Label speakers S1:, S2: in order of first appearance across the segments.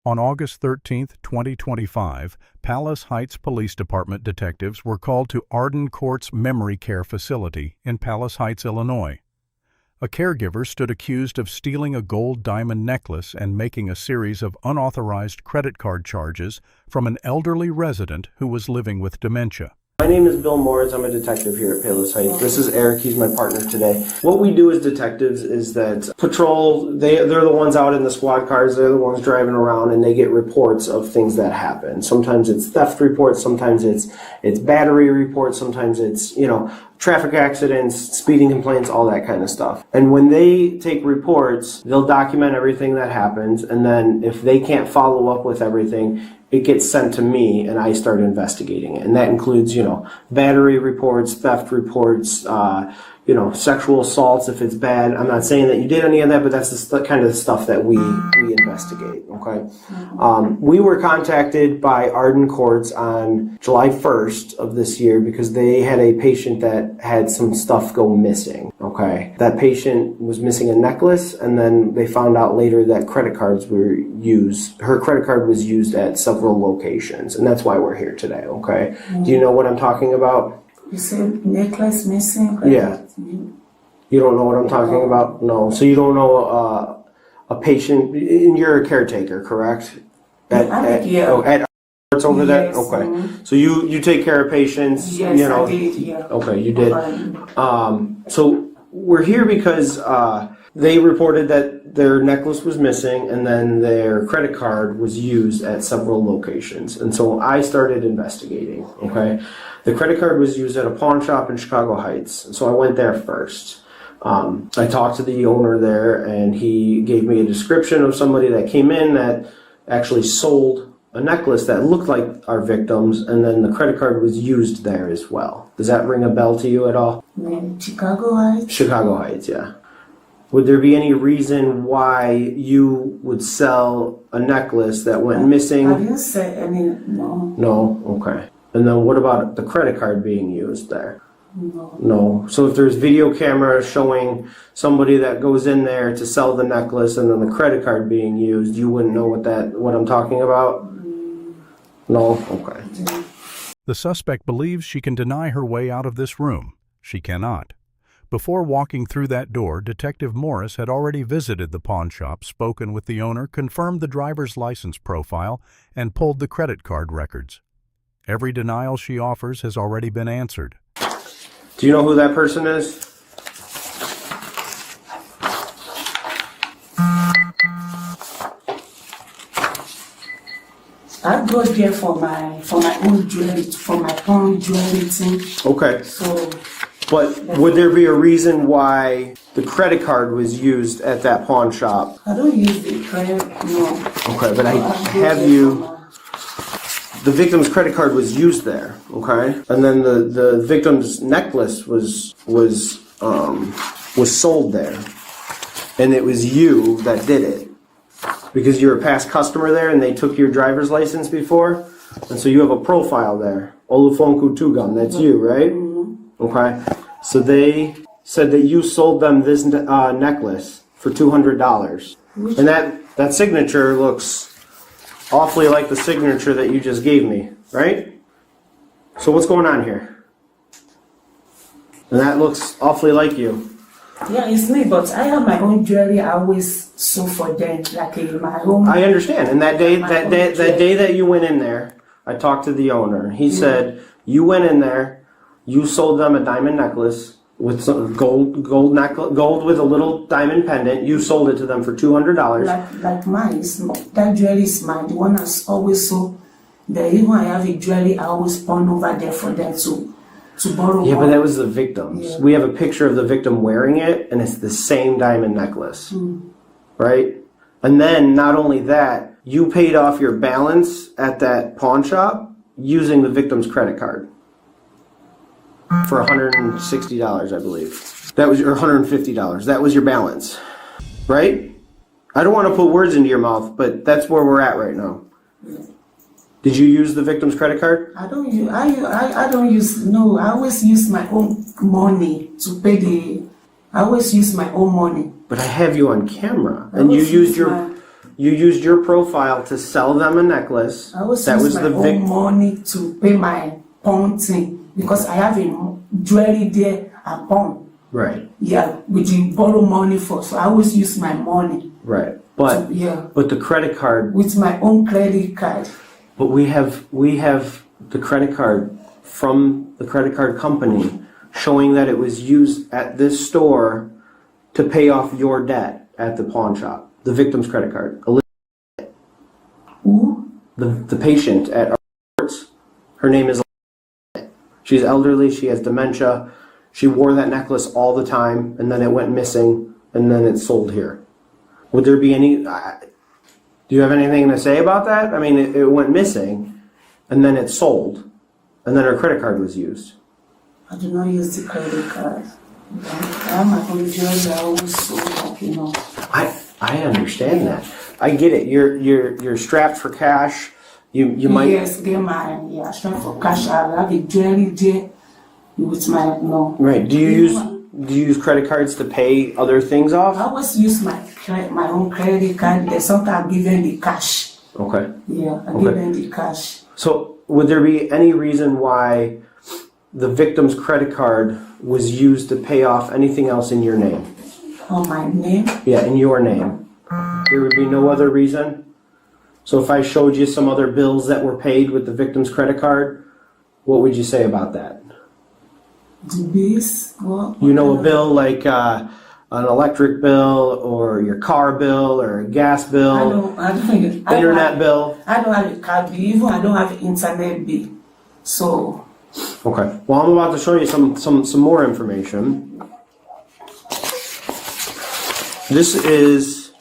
S1: On August 13, 2025, Palos Heights Police Department detectives were called to Arden Courts Memory Care facility in Palos Heights, Illinois. A caregiver stood accused of stealing a gold diamond necklace and making a series of unauthorized credit card charges from an elderly resident who was living with dementia.
S2: My name is Bill Morris. I'm a detective here at Palos Heights. This is Eric. He's my partner today. What we do as detectives is that patrol, they're the ones out in the squad cars. They're the ones driving around, and they get reports of things that happen. Sometimes it's theft reports. Sometimes it's battery reports. Sometimes it's, traffic accidents, speeding complaints, all that kind of stuff. And when they take reports, they'll document everything that happens. And then if they can't follow up with everything, it gets sent to me and I start investigating it. And that includes, battery reports, theft reports, sexual assaults if it's bad. I'm not saying that you did any of that, but that's the kind of stuff that we investigate, okay? We were contacted by Arden Courts on July 1st of this year because they had a patient that had some stuff go missing, okay? That patient was missing a necklace, and then they found out later that credit cards were used. Her credit card was used at several locations, and that's why we're here today, okay? Do you know what I'm talking about?
S3: You said necklace missing?
S2: Yeah. You don't know what I'm talking about? No. So you don't know a patient, and you're a caretaker, correct? At Courts over there?
S3: Yes.
S2: Okay. So you take care of patients?
S3: Yes, I did, yeah.
S2: Okay, you did. So we're here because they reported that their necklace was missing and then their credit card was used at several locations. And so I started investigating, okay? The credit card was used at a pawn shop in Chicago Heights, so I went there first. I talked to the owner there, and he gave me a description of somebody that came in that actually sold a necklace that looked like our victim's, and then the credit card was used there as well. Does that ring a bell to you at all?
S3: Chicago Heights?
S2: Chicago Heights, yeah. Would there be any reason why you would sell a necklace that went missing?
S3: I didn't say any, no.
S2: No? Okay. And then what about the credit card being used there?
S3: No.
S2: No. So if there's video camera showing somebody that goes in there to sell the necklace and then the credit card being used, you wouldn't know what I'm talking about? No? Okay.
S1: The suspect believes she can deny her way out of this room. She cannot. Before walking through that door, Detective Morris had already visited the pawn shop, spoken with the owner, confirmed the driver's license profile, and pulled the credit card records. Every denial she offers has already been answered.
S2: Do you know who that person is?
S3: I go there for my own jewelry, for my own jewelry thing.
S2: Okay.
S3: So.
S2: But would there be a reason why the credit card was used at that pawn shop?
S3: I don't use the credit, no.
S2: Okay, but I have you. The victim's credit card was used there, okay? And then the victim's necklace was sold there. And it was you that did it. Because you're a past customer there and they took your driver's license before. And so you have a profile there. Olufonku Tugam, that's you, right? Okay. So they said that you sold them this necklace for $200. And that signature looks awfully like the signature that you just gave me, right? So what's going on here? And that looks awfully like you.
S3: Yeah, it's me, but I have my own jewelry. I always sew for them, like in my home.
S2: I understand. And that day that you went in there, I talked to the owner. He said you went in there, you sold them a diamond necklace with some gold with a little diamond pendant. You sold it to them for $200.
S3: Like mine, that jewelry is mine. The one that's always sold. Even I have a jewelry, I always pawn over there for them to borrow.
S2: Yeah, but that was the victim's.
S3: Yeah.
S2: We have a picture of the victim wearing it, and it's the same diamond necklace, right? And then not only that, you paid off your balance at that pawn shop using the victim's credit card. For $160, I believe. That was your $150. That was your balance, right? I don't want to put words into your mouth, but that's where we're at right now. Did you use the victim's credit card?
S3: I don't use. I don't use. No, I always use my own money to pay the. I always use my own money.
S2: But I have you on camera, and you used your. You used your profile to sell them a necklace.
S3: I always
S2: that
S3: use
S2: was
S3: my
S2: the
S3: own money to pay my pawn thing because I have a jewelry there at pawn.
S2: Right.
S3: Yeah, which you borrow money for. So I always use my money.
S2: Right. But but the credit card
S3: with my own credit card.
S2: But we have the credit card from the credit card company showing that it was used at this store to pay off your debt at the pawn shop. The victim's credit card.
S3: Who?
S2: The patient at Arden Courts. Her name is. She's elderly. She has dementia. She wore that necklace all the time, and then it went missing, and then it's sold here. Would there be any? Do you have anything to say about that? I mean, it went missing, and then it sold, and then her credit card was used.
S3: I do not use the credit card. I have my own jewelry. I always sold,
S2: I understand that. I get it. You're strapped for cash. You might.
S3: Yes, get my strapped for cash. I have a jewelry there with my
S2: Right. Do you use credit cards to pay other things off?
S3: I always use my own credit card. Then sometimes I give them the cash.
S2: Okay.
S3: Yeah, I give them the cash.
S2: So would there be any reason why the victim's credit card was used to pay off anything else in your name?
S3: On my name?
S2: Yeah, in your name. There would be no other reason? So if I showed you some other bills that were paid with the victim's credit card, what would you say about that?
S3: The bills? What?
S2: You know, a bill like an electric bill or your car bill or a gas bill, internet bill?
S3: I don't have a car bill. Even I don't have an internet bill. So...
S2: Okay. Well, I'm about to show you some more information. This is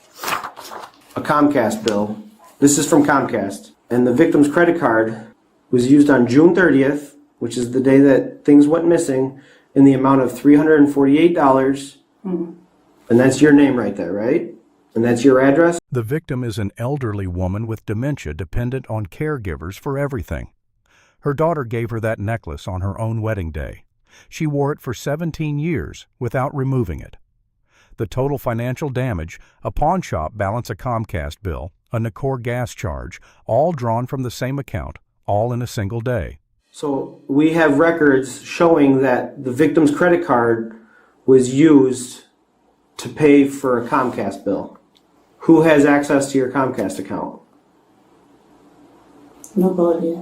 S2: a Comcast bill. This is from Comcast. And the victim's credit card was used on June 30th, which is the day that things went missing, in the amount of $348. Mm-hmm. And that's your name right there, right? And that's your address?
S1: The victim is an elderly woman with dementia dependent on caregivers for everything. Her daughter gave her that necklace on her own wedding day. She wore it for 17 years without removing it. The total financial damage, a pawn shop balance, a Comcast bill, a Nicor gas charge, all drawn from the same account, all in a single day.
S2: So we have records showing that the victim's credit card was used to pay for a Comcast bill. Who has access to your Comcast account?
S3: Nobody.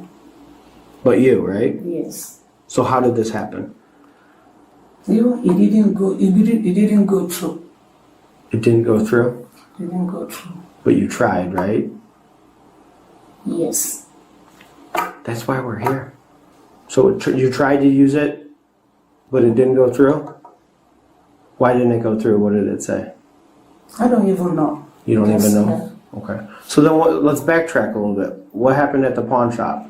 S2: But you, right?
S3: Yes.
S2: So how did this happen?
S3: It didn't go through.
S2: It didn't go through?
S3: It didn't go through.
S2: But you tried, right?
S3: Yes.
S2: That's why we're here. So you tried to use it, but it didn't go through? Why didn't it go through? What did it say?
S3: I don't even know.
S2: You don't even know? Okay. So then let's backtrack a little bit. What happened at the pawn shop?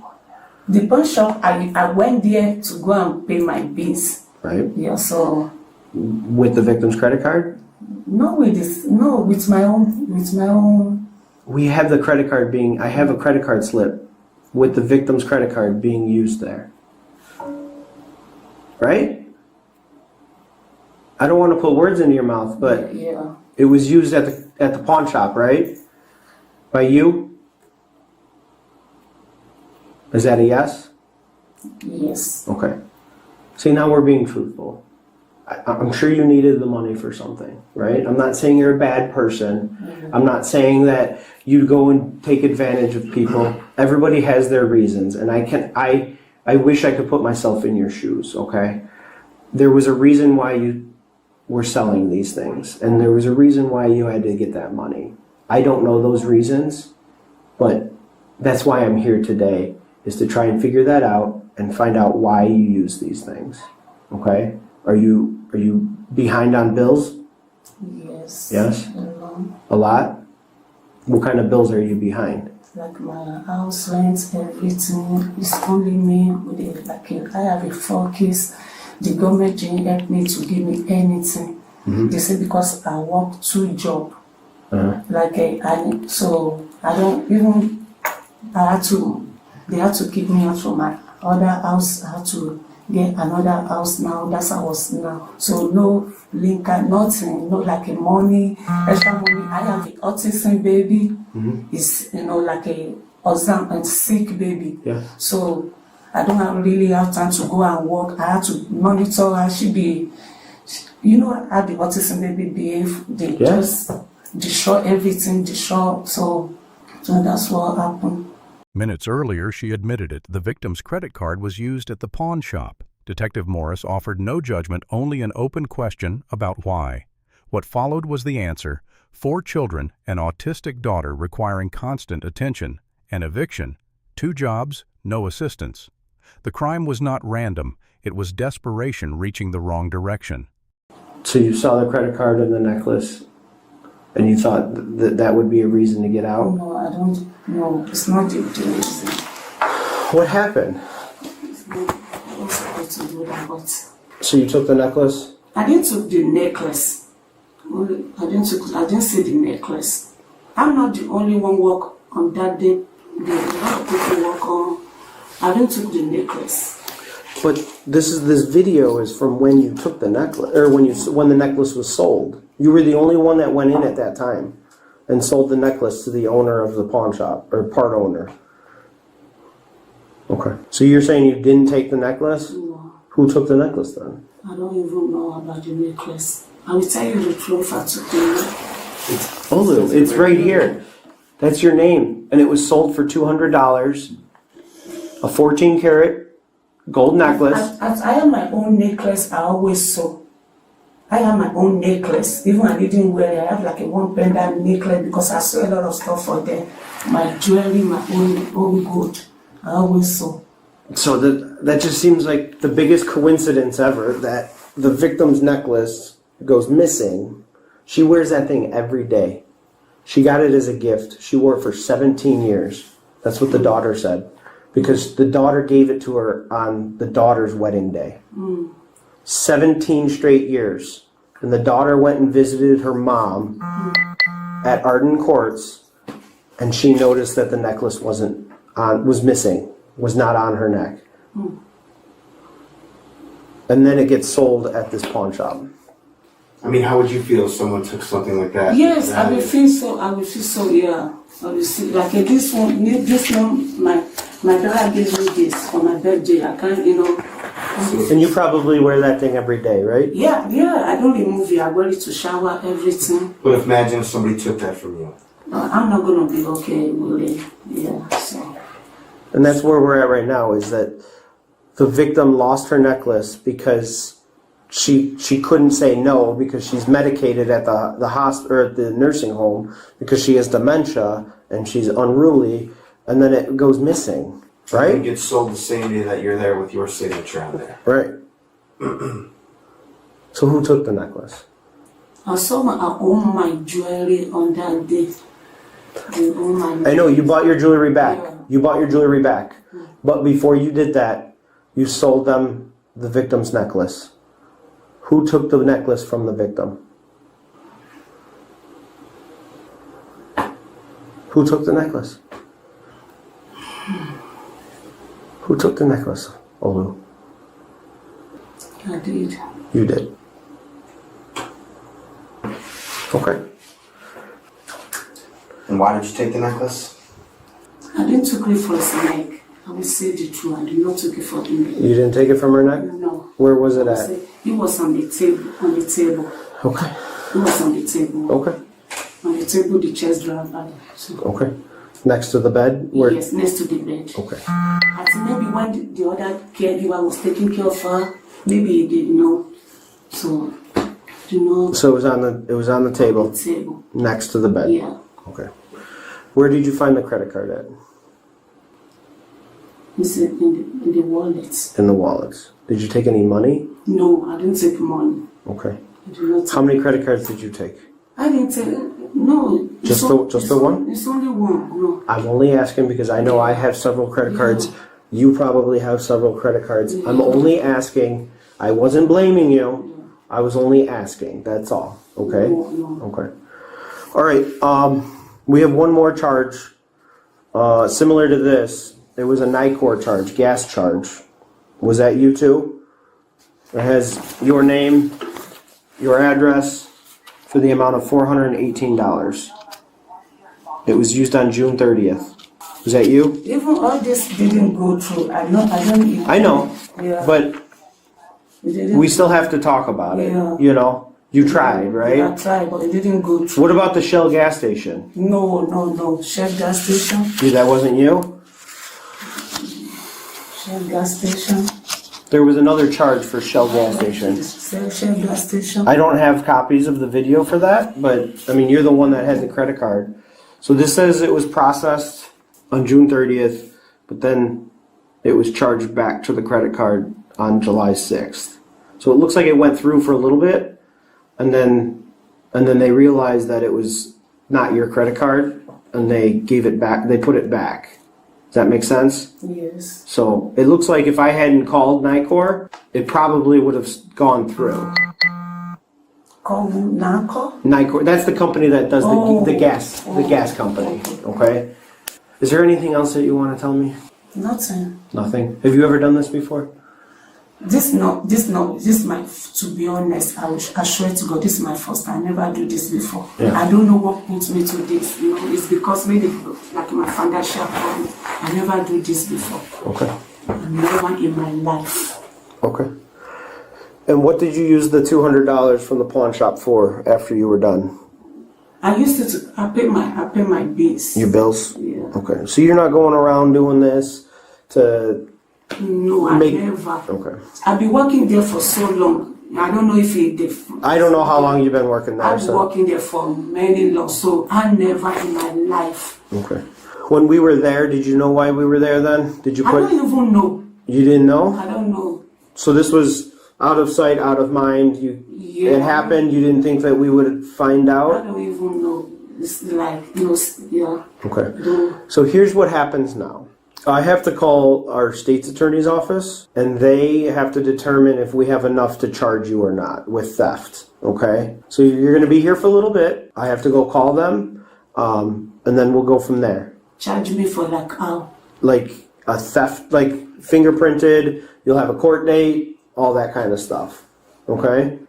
S3: The pawn shop, I went there to go and pay my bills.
S2: Right.
S3: Yeah, so...
S2: With the victim's credit card?
S3: With my own...
S2: We have the credit card I have a credit card slip with the victim's credit card being used there. Right? I don't want to put words into your mouth, but
S3: yeah.
S2: It was used at the pawn shop, right? By you? Is that a yes?
S3: Yes.
S2: Okay. See, now we're being truthful. I'm sure you needed the money for something, right? I'm not saying you're a bad person. Mm-hmm. I'm not saying that you go and take advantage of people. Everybody has their reasons, and I wish I could put myself in your shoes, okay? There was a reason why you were selling these things, and there was a reason why you had to get that money. I don't know those reasons, but that's why I'm here today, is to try and figure that out and find out why you use these things. Okay? Are you behind on bills?
S3: Yes.
S2: Yes? A lot? What kind of bills are you behind?
S3: Like my house rent, everything. It's only me with it. I have 4 kids. The government didn't help me to give me anything. Mm-hmm. They say because I work 2 jobs. Uh-huh. So I don't even, they had to keep me out from my other house. I had to get another house now. That's how I was now. So no link, nothing, no like a money, extra money. I have an autism baby. It's like a Alzheimer's and sick baby.
S2: Yeah.
S3: So I don't really have time to go and work. I have to monitor her. She be, how the autism baby behave. They just destroy everything, So that's what happened.
S1: Minutes earlier, she admitted it. The victim's credit card was used at the pawn shop. Detective Morris offered no judgment, only an open question about why. What followed was the answer: 4 children, an autistic daughter requiring constant attention, an eviction, 2 jobs, no assistance. The crime was not random. It was desperation reaching the wrong direction.
S2: So you saw the credit card and the necklace, and you thought that would be a reason to get out?
S3: No, I don't. No, it's not the reason.
S2: What happened?
S3: I was supposed to do that, but
S2: So you took the necklace?
S3: I didn't take the necklace. I didn't see the necklace. I'm not the only one work on that day. There were a lot of people work on. I didn't take the necklace.
S2: But this video is from when you took the necklace, or when the necklace was sold. You were the only one that went in at that time and sold the necklace to the owner of the pawn shop, or part owner. Okay. So you're saying you didn't take the necklace?
S3: No.
S2: Who took the necklace then?
S3: I don't even know about the necklace. I will tell you the truth. I took the necklace.
S2: Olu, it's right here. That's your name. And it was sold for $200. A 14-karat gold necklace.
S3: I have my own necklace. I always saw. I have my own necklace. Even I didn't wear it. I have like a 1 pendant necklace because I saw a lot of stuff for them. My jewelry, my own gold. I always saw.
S2: So that just seems like the biggest coincidence ever, that the victim's necklace goes missing. She wears that thing every day. She got it as a gift. She wore it for 17 years. That's what the daughter said. Because the daughter gave it to her on the daughter's wedding day. 17 straight years. And the daughter went and visited her mom at Arden Courts, and she noticed that the necklace was missing, was not on her neck. And then it gets sold at this pawn shop.
S4: I mean, how would you feel if someone took something like that?
S3: Yes, I will feel so, yeah. I will see, like this one, my daughter gave me this for my birthday. I can't,
S2: And you probably wear that thing every day, right?
S3: Yeah, I don't remove it. I wear it to shower, everything.
S4: But imagine if somebody took that from you.
S3: I'm not going to be okay with it. Yeah, so.
S2: And that's where we're at right now, is that the victim lost her necklace because she couldn't say no, because she's medicated at the hospital or at the nursing home because she has dementia and she's unruly, and then it goes missing, right?
S4: It gets sold the same day that you're there with your signature on there.
S2: Right. So who took the necklace?
S3: I own my jewelry on that day.
S2: I know, you bought your jewelry back.
S3: Yeah.
S2: You bought your jewelry back. But before you did that, you sold them the victim's necklace. Who took the necklace from the victim? Who took the necklace? Who took the necklace, Olu?
S3: I did.
S2: You did. Okay.
S4: And why did you take the necklace?
S3: I didn't take it for his neck. I will say the truth. I did not take it for the neck.
S2: You didn't take it from her neck?
S3: No.
S2: Where was it at?
S3: It was on the table.
S2: Okay.
S3: It was on the table.
S2: Okay.
S3: On the table, the chest drawer. So.
S2: Okay. Next to the bed? Where?
S3: Yes, next to the bed.
S2: Okay.
S3: I think maybe when the other caregiver was taking care of her, maybe he didn't know. So,
S2: So it was on the table.
S3: The table.
S2: Next to the bed.
S3: Yeah.
S2: Okay. Where did you find the credit card at?
S3: It's in the wallet.
S2: In the wallets. Did you take any money?
S3: No, I didn't take money.
S2: Okay.
S3: I did not take.
S2: How many credit cards did you take?
S3: I didn't take. No.
S2: Just the one?
S3: It's only one. No.
S2: I'm only asking because I know I have several credit cards. You probably have several credit cards.
S3: Yeah.
S2: I'm only asking. I wasn't blaming you. I was only asking. That's all. Okay?
S3: No.
S2: Okay. All right. We have one more charge. Similar to this. It was a NICOR charge, gas charge. Was that you too? It has your name, your address, for the amount of $418. It was used on June 30th. Was that you?
S3: Even all this didn't go through. I don't even.
S2: I know,
S3: Yeah.
S2: but we still have to talk about it.
S3: Yeah.
S2: You know, you tried, right?
S3: Yeah, I tried, but it didn't go through.
S2: What about the Shell gas station?
S3: No. Shell gas station.
S2: Dude, that wasn't you?
S3: Shell gas station.
S2: There was another charge for Shell gas station.
S3: Shell gas station.
S2: I don't have copies of the video for that, but I mean, you're the one that had the credit card. So this says it was processed on June 30th, but then it was charged back to the credit card on July 6th. So it looks like it went through for a little bit, and then they realized that it was not your credit card, and they gave it back. They put it back. Does that make sense?
S3: Yes.
S2: So it looks like if I hadn't called NICOR, it probably would have gone through.
S3: Call NICOR?
S2: NICOR, that's the company that does the gas company. Okay. Is there anything else that you want to tell me?
S3: Nothing.
S2: Nothing. Have you ever done this before?
S3: This my, to be honest, I swear to God, this is my first time. I never do this before.
S2: Yeah.
S3: I don't know what put me to this. You know, it's because maybe like my financial problem. I never do this before.
S2: Okay.
S3: Never in my life.
S2: Okay. And what did you use the $200 from the pawn shop for after you were done?
S3: I used to. I pay my bills.
S2: Your bills?
S3: Yeah.
S2: Okay. So you're not going around doing this to...
S3: No, I never.
S2: Okay.
S3: I've been working there for so long. I don't know if
S2: I don't know how long you've been working there.
S3: I've been working there for many long, so I never in my life.
S2: Okay. When we were there, did you know why we were there then? Did you put...
S3: I don't even know.
S2: You didn't know?
S3: I don't know.
S2: So this was out of sight, out of mind. It happened. You didn't think that we would find out?
S3: I don't even know. It's like, you know, yeah.
S2: Okay. So here's what happens now. I have to call our state's attorney's office, and they have to determine if we have enough to charge you or not with theft. Okay? So you're going to be here for a little bit. I have to go call them, and then we'll go from there.
S3: Charge me for like how?
S2: Like a theft, like fingerprinted, you'll have a court date, all that kind of stuff. Okay?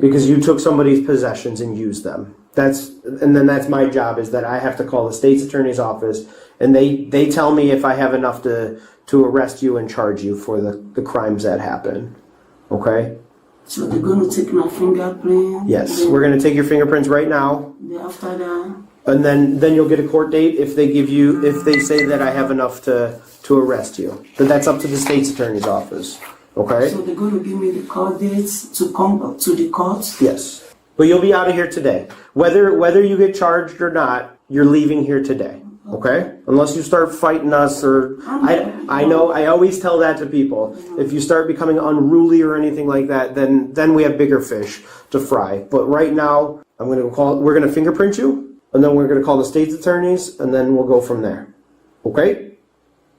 S2: Because you took somebody's possessions and used them. And then that's my job, is that I have to call the state's attorney's office, and they tell me if I have enough to arrest you and charge you for the crimes that happen. Okay?
S3: So they're going to take my fingerprint?
S2: Yes, we're going to take your fingerprints right now.
S3: After that?
S2: And then you'll get a court date if they say that I have enough to arrest you. But that's up to the state's attorney's office. Okay?
S3: So they're going to give me the court dates to come to the court?
S2: Yes. But you'll be out of here today. Whether you get charged or not, you're leaving here today. Okay? Unless you start fighting us, or I know I always tell that to people. If you start becoming unruly or anything like that, then we have bigger fish to fry. But right now, we're gonna fingerprint you, and then we're gonna call the state's attorneys, and then we'll go from there. Okay?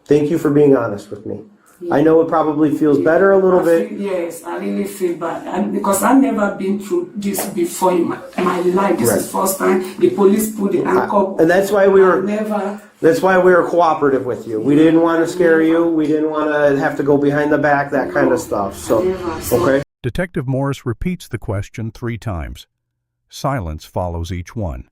S2: Thank you for being honest with me. I know it probably feels better a little bit.
S3: Yes, I really feel bad. Because I've never been through this before in my life. This is the first time the police put the handcuff.
S2: And that's why we were cooperative with you. We didn't want to scare you. We didn't want to have to go behind the back, that kind of stuff. So, okay.
S1: Detective Morris repeats the question 3 times. Silence follows each one.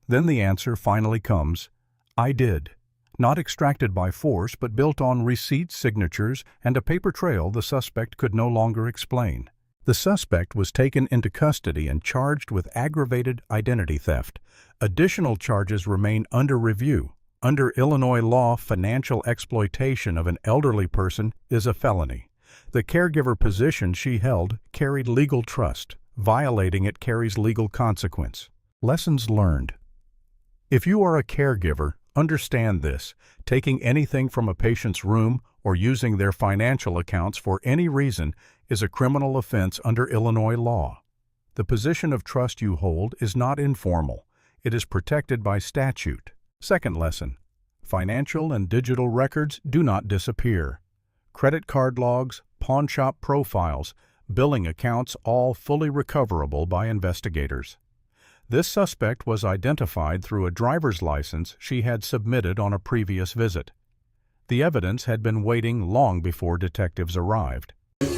S1: Then the answer finally comes, I did. Not extracted by force, but built on receipts, signatures, and a paper trail the suspect could no longer explain. The suspect was taken into custody and charged with aggravated identity theft. Additional charges remain under review. Under Illinois law, financial exploitation of an elderly person is a felony. The caregiver position she held carried legal trust. Violating it carries legal consequence. Lessons learned. If you are a caregiver, understand this. Taking anything from a patient's room or using their financial accounts for any reason is a criminal offense under Illinois law. The position of trust you hold is not informal. It is protected by statute. Second lesson. Financial and digital records do not disappear. Credit card logs, pawn shop profiles, billing accounts all fully recoverable by investigators. This suspect was identified through a driver's license she had submitted on a previous visit. The evidence had been waiting long before detectives arrived.